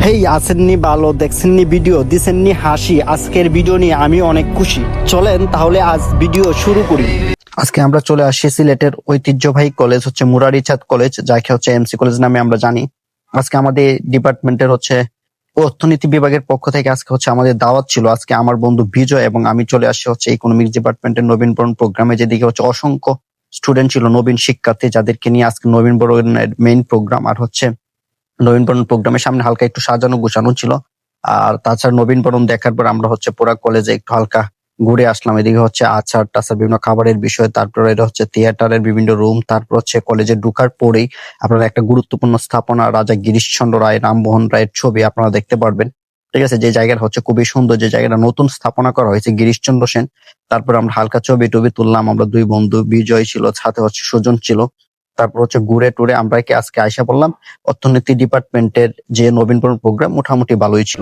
হেই আছেননি ভালো, দেখছেননি ভিডিও, দিছেননি হাসি। আজকের ভিডিও নিয়ে আমি অনেক খুশি। চলেন তাহলে আজ ভিডিও শুরু করি। আজকে আমরা চলে আসি সিলেটের ঐতিহ্যবাহী কলেজ হচ্ছে মুরারিচাঁদ কলেজ, যাকে হচ্ছে এমসি কলেজ নামে আমরা জানি। আজকে আমাদের ডিপার্টমেন্টের হচ্ছে অর্থনীতি বিভাগের পক্ষ থেকে আজকে হচ্ছে আমাদের দাওয়াত ছিল। আজকে আমার বন্ধু বিজয় এবং আমি চলে আসছি হচ্ছে ইকোনমিক্স ডিপার্টমেন্টের নবীনবরণ প্রোগ্রামে, যেদিকে হচ্ছে অসংখ্য স্টুডেন্ট ছিল, নবীন শিক্ষার্থী, যাদেরকে নিয়ে আজকে নবীনবরণের মেইন প্রোগ্রাম। আর হচ্ছে নবীনবরণ প্রোগ্রামের সামনে হালকা একটু সাজানো গোছানো ছিল। আর তাছাড়া নবীনবরণ দেখার পর আমরা হচ্ছে পুরা কলেজে একটু হালকা ঘুরে আসলাম। এদিকে হচ্ছে আচার টাচার বিভিন্ন খাবারের বিষয়, তারপরে এটা হচ্ছে থিয়েটারের বিভিন্ন রুম, তারপর হচ্ছে কলেজে ঢুকার পরেই আপনারা একটা গুরুত্বপূর্ণ স্থাপনা রাজা গিরিশচন্দ্র রায়, রামমোহন রায়ের ছবি আপনারা দেখতে পারবেন। ঠিক আছে, যে জায়গাটা হচ্ছে খুবই সুন্দর, যে জায়গাটা নতুন স্থাপনা করা হয়েছে গিরিশচন্দ্র সেন। তারপর আমরা হালকা ছবি টবি তুললাম। আমরা দুই বন্ধু, বিজয় ছিল, সাথে হচ্ছে সুজন ছিল। তারপর হচ্ছে ঘুরে টুরে আমরা কি আজকে আইসা বললাম অর্থনীতি ডিপার্টমেন্টের যে নবীনবরণ প্রোগ্রাম মোটামুটি ভালোই ছিল।